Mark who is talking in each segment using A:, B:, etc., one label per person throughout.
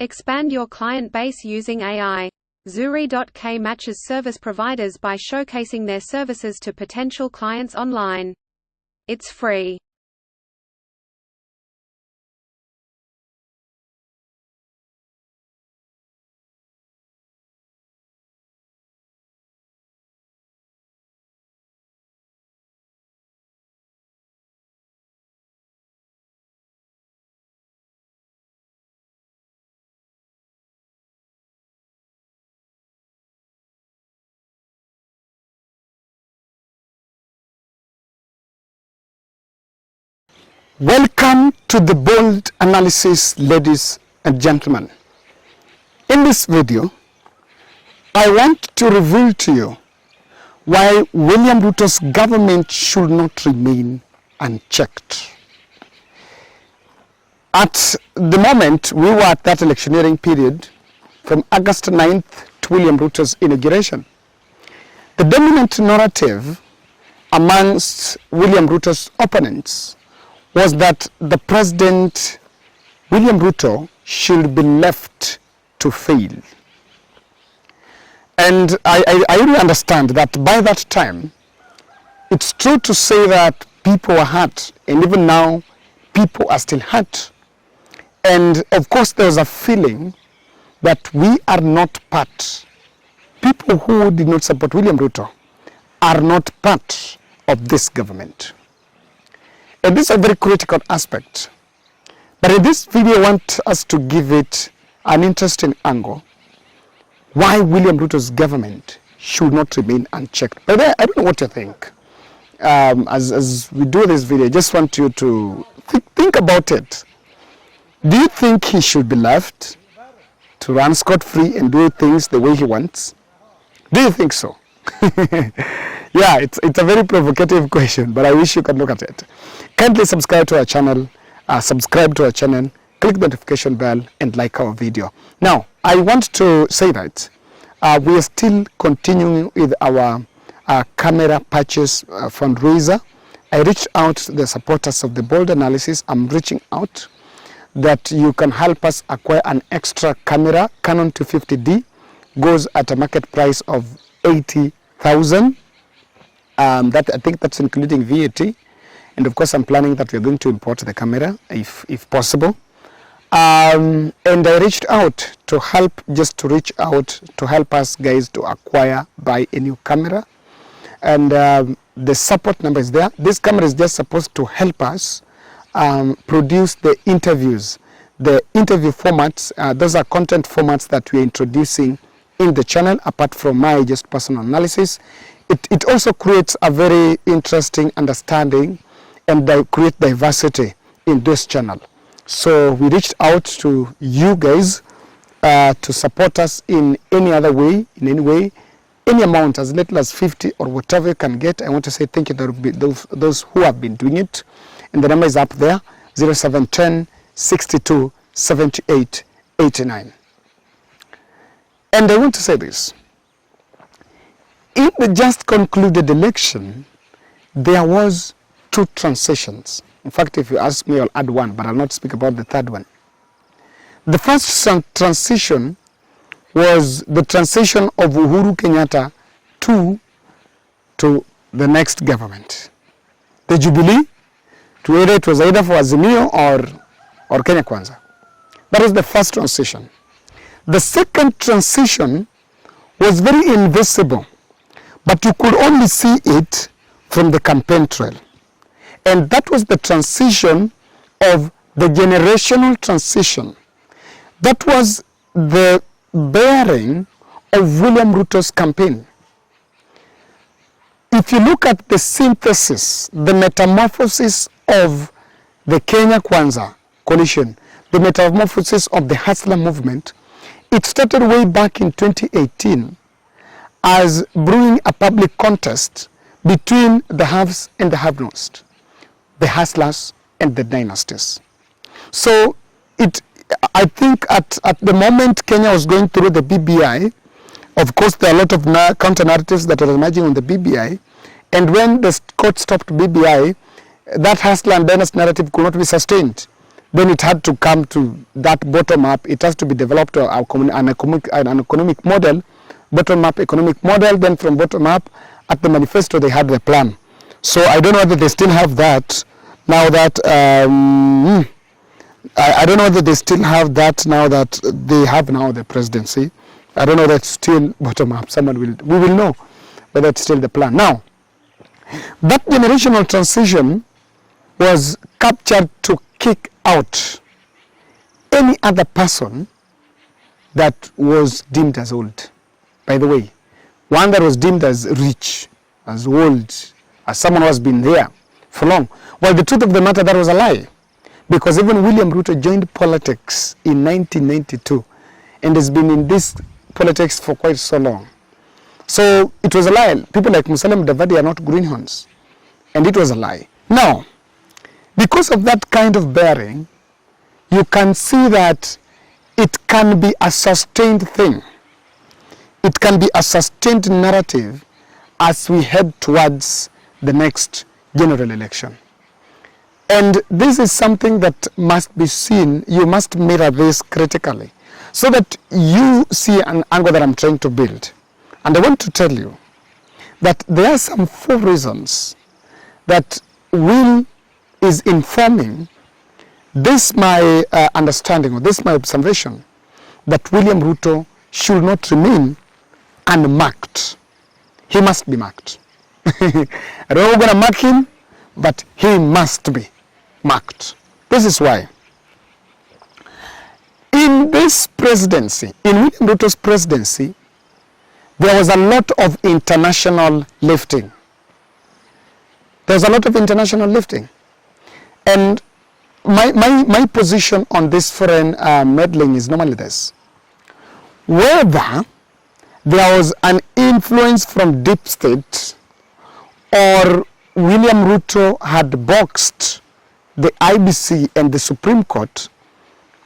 A: Expand your client base using AI. Disarray matches service providers by showcasing their services to potential clients online. It's free.
B: Welcome to the bold analysis, ladies and gentlemen. In this video, I want to reveal to you why William Ruto's government should not remain unchecked. At the moment, we were at that electioneering period from August 9th to William Ruto's inauguration. The dominant narrative amongst William Ruto's opponents was that the President, William Ruto, should be left to fail. And I really understand that by that time, it's true to say that people were hurt, and even now, people are still hurt. And of course, there's a feeling that we are not part. People who did not support William Ruto are not part of this government. And this is a very critical aspect. But in this video, I want us to give it an interesting angle. Why William Ruto's government should not remain unchecked. But I don't know what you think. As we do this video, I just want you to think about it. Do you think he should be left to run scot-free and do things the way he wants? Do you think so? Yeah, it's a very provocative question, but I wish you could look at it. Kindly subscribe to our channel, click the notification bell, and like our video. Now, I want to say that we are still continuing with our camera purchase fundraiser. I reached out to the supporters of the bold analysis. I'm reaching out that you can help us acquire an extra camera. Canon 250D goes at a market price of 80,000. That I think that's including VAT, and of course I'm planning that we're going to import the camera if possible. And I reached out to help us guys to buy a new camera, and the support number is there. This camera is just supposed to help us produce the interviews, the interview formats. Those are content formats that we're introducing in the channel, apart from my just personal analysis. It also creates a very interesting understanding and create diversity in this channel. So we reached out to you guys to support us in any other way, in any way, any amount, as little as 50 or whatever you can get. I want to say thank you to those who have been doing it. And the number is up there, 0710 62 78 89. And I want to say this. In the just concluded election, there was 2 transitions. In fact, if you ask me, I'll add one, but I'll not speak about the third one. The first transition was the transition of Uhuru Kenyatta to the next government. The Jubilee, to whether it was either for Azimio or Kenya Kwanza. That was the first transition. The second transition was very invisible, but you could only see it from the campaign trail. And that was the transition of the generational transition. That was the bearing of William Ruto's campaign. If you look at the synthesis, the metamorphosis of the Kenya Kwanza coalition, the metamorphosis of the Hustler movement, it started way back in 2018 as brewing a public contest between the haves and the have-nots, the hustlers and the dynasties. So I think at the moment Kenya was going through the BBI, of course there are a lot of counter-narratives that are emerging on the BBI, and when the court stopped BBI, that hustler and dynasty narrative could not be sustained. then it had to come to that bottom up. It has to be developed an economic model, bottom up economic model. Then from bottom up, at the manifesto they had the plan. So I don't know whether they still have that now that I don't know whether they still have that now that they have now the presidency. I don't know that's still bottom up. We will know whether it's still the plan. Now, that generational transition was captured to kick out any other person that was deemed as old. By the way, one that was deemed as rich, as old, as someone who has been there for long. Well, the truth of the matter, that was a lie. Because even William Ruto joined politics in 1992 and has been in this politics for quite so long. So it was a lie. People like Musalia Mudavadi are not greenhorns. And it was a lie. Now, because of that kind of bearing, you can see that it can be a sustained thing. It can be a sustained narrative as we head towards the next general election. And this is something that must be seen. You must mirror this critically so that you see an angle that I'm trying to build. And I want to tell you that there are some 4 reasons that Will is informing this my understanding, or this my observation, that William Ruto should not remain unmarked. He must be marked. I don't know who's going to mark him, but he must be marked. This is why. In this presidency, in William Ruto's presidency, there was a lot of international lifting. There's a lot of international lifting. And my position on this foreign meddling is normally this. Whether there was an influence from deep state or William Ruto had boxed the IBC and the Supreme Court,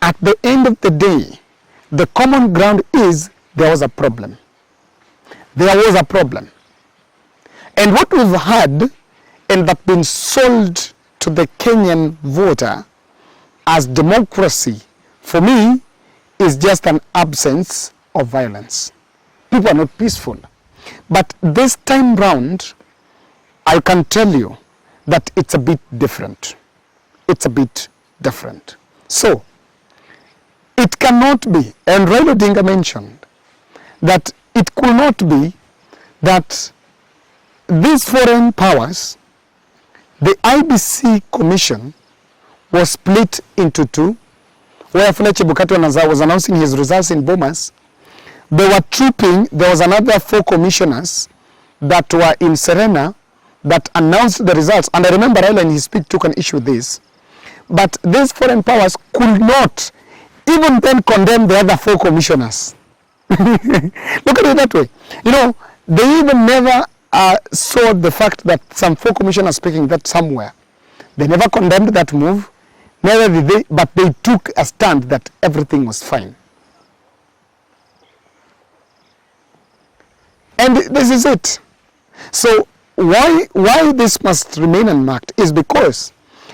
B: at the end of the day, the common ground is there was a problem. There was a problem. And what we've had and that been sold to the Kenyan voter as democracy, for me, is just an absence of violence. People are not peaceful. But this time round, I can tell you that it's a bit different. It's a bit different. So, it cannot be, and Raila Odinga mentioned, that it could not be that these foreign powers, the IBC Commission, was split into 2, where Fletcher Bukatu was announcing his results in Bomas. They were trooping, there was another 4 commissioners that were in Serena that announced the results. And I remember Raila in his speech took an issue with this. But these foreign powers could not even then condemn the other 4 commissioners. Look at it that way. You know, they even never saw the fact that some 4 commissioners speaking that somewhere. They never condemned that move, neither did they, but they took a stand that everything was fine. And this is it. So why this must remain unmarked is because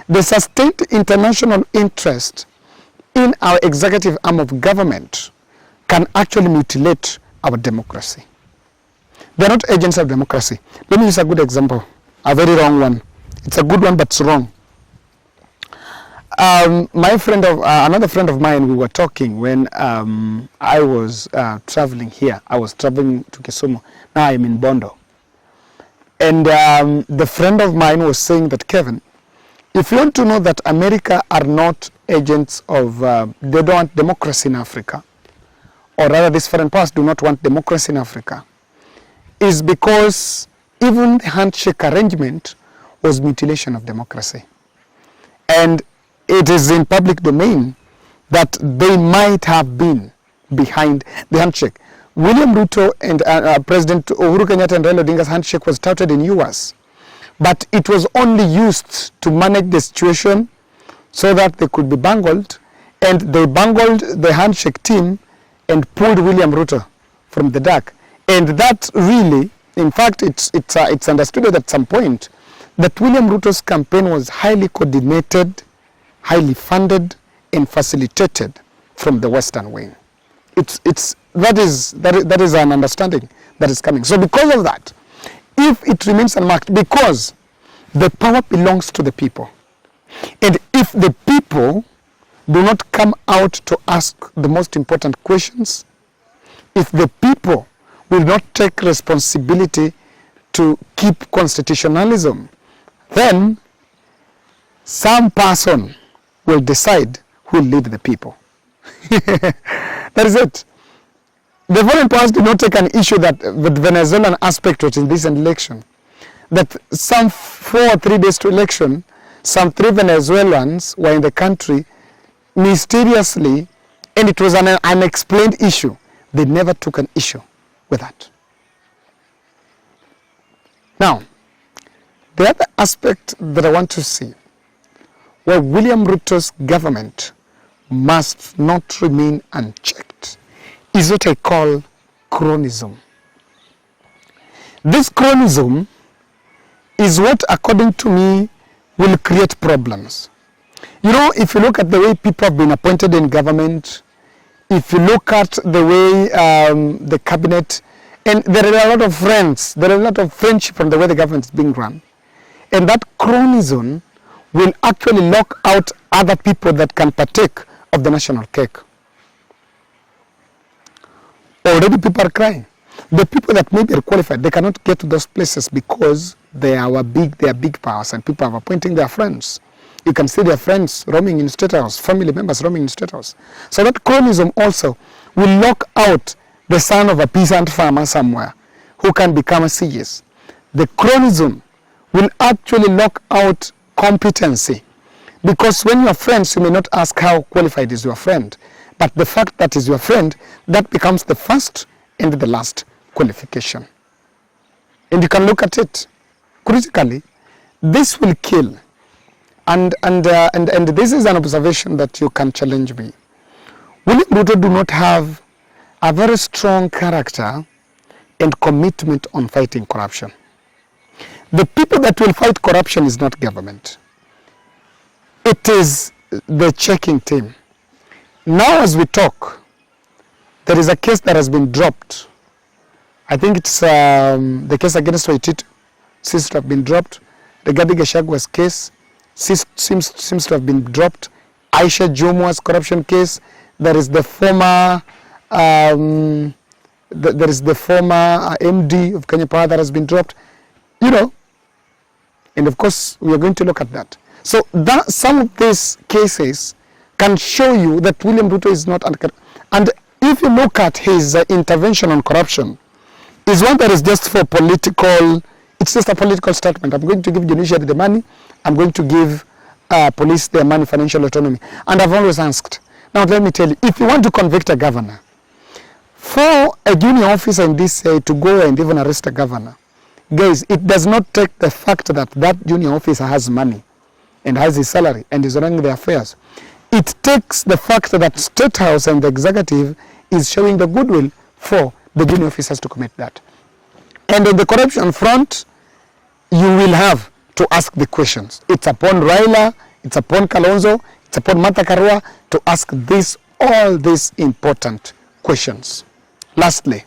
B: the sustained international interest in our executive arm of government can actually mutilate our democracy. They are not agents of democracy. Let me use a good example, a very wrong one. It's a good one, but it's wrong. Another friend of mine, we were talking when I was traveling here. I was traveling to Kisumu. Now I'm in Bondo. And the friend of mine was saying that, Kevin, if you want to know that America are not agents of, they don't want democracy in Africa, or rather these foreign powers do not want democracy in Africa, is because even the handshake arrangement was mutilation of democracy. And it is in public domain that they might have been behind the handshake. William Ruto and President Uhuru Kenyatta and Raila Odinga's handshake was touted in US, but it was only used to manage the situation so that they could be bungled, and they bungled the handshake team and pulled William Ruto from the dark. And that really, in fact, it's understood at some point that William Ruto's campaign was highly coordinated highly funded and facilitated from the Western wing. That is an understanding that is coming. So because of that, if it remains unmarked, because the power belongs to the people, and if the people do not come out to ask the most important questions, if the people will not take responsibility to keep constitutionalism, then some person will decide who will lead the people. That is it. The foreign powers did not take an issue that the Venezuelan aspect was in this election, that some 4 or 3 days to election, some 3 Venezuelans were in the country mysteriously, and it was an unexplained issue. They never took an issue with that. Now, the other aspect that I want to see, where William Ruto's government must not remain unchecked, is what I call Cronism. This Cronism is what, according to me, will create problems. You know, if you look at the way people have been appointed in government, if you look at the way the cabinet, and there are a lot of friends, there are a lot of friendship from the way the government is being run, and that Cronism will actually lock out other people that can partake of the national cake. Already people are crying. The people that maybe are qualified, they cannot get to those places because they are big powers, and people are appointing their friends. You can see their friends roaming in State House, family members roaming in State House. So that Cronism also will lock out the son of a peasant farmer somewhere who can become a CS. The Cronism will actually lock out competency, because when you are friends, you may not ask how qualified is your friend, but the fact that is your friend, that becomes the first and the last qualification. And you can look at it critically. This will kill. And this is an observation that you can challenge me. William Ruto do not have a very strong character and commitment on fighting corruption. The people that will fight corruption is not government. It is the checking team. Now as we talk, there is a case that has been dropped. I think it's the case against Waititu seems to have been dropped. The Rigathi Gachagwa's case seems to have been dropped. Aisha Jumwa's corruption case. There is the former MD of Kenya Power that has been dropped. You know, and of course we are going to look at that. So that some of these cases can show you that William Ruto is not under. And if you look at his intervention on corruption, is one that is just for political. It's just a political statement. I'm going to give judiciary the money. I'm going to give police their money, financial autonomy. And I've always asked. Now let me tell you, if you want to convict a governor, for a junior officer in this to go and even arrest a governor, guys, it does not take the fact that that junior officer has money and has his salary and is running the affairs. It takes the fact that State House and the executive is showing the goodwill for the junior officers to commit that. And on the corruption front, you will have to ask the questions. It's upon Raila, it's upon Kalonzo, it's upon Martha Karua to ask all these important questions. Lastly,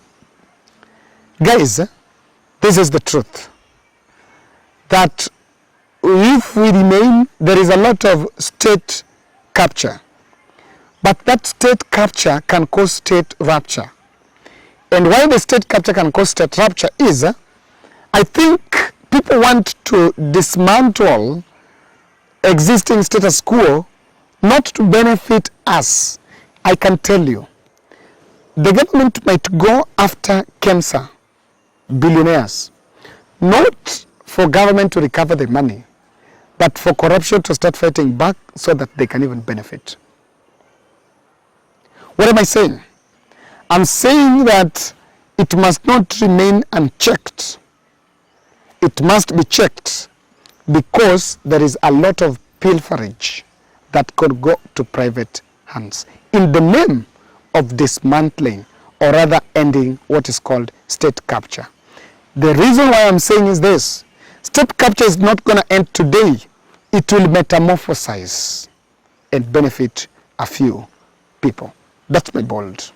B: guys, this is the truth. That if we remain, there is a lot of state capture. But that state capture can cause state rupture. And why the state capture can cause state rupture is, I think people want to dismantle existing status quo, not to benefit us. I can tell you, the government might go after KEMSA, billionaires, not for government to recover the money, but for corruption to start fighting back so that they can even benefit. What am I saying? I'm saying that it must not remain unchecked. It must be checked because there is a lot of pilferage that could go to private hands in the name of dismantling, or rather ending what is called state capture. The reason why I'm saying is this: state capture is not going to end today. It will metamorphosize. and benefit a few people. That's my bold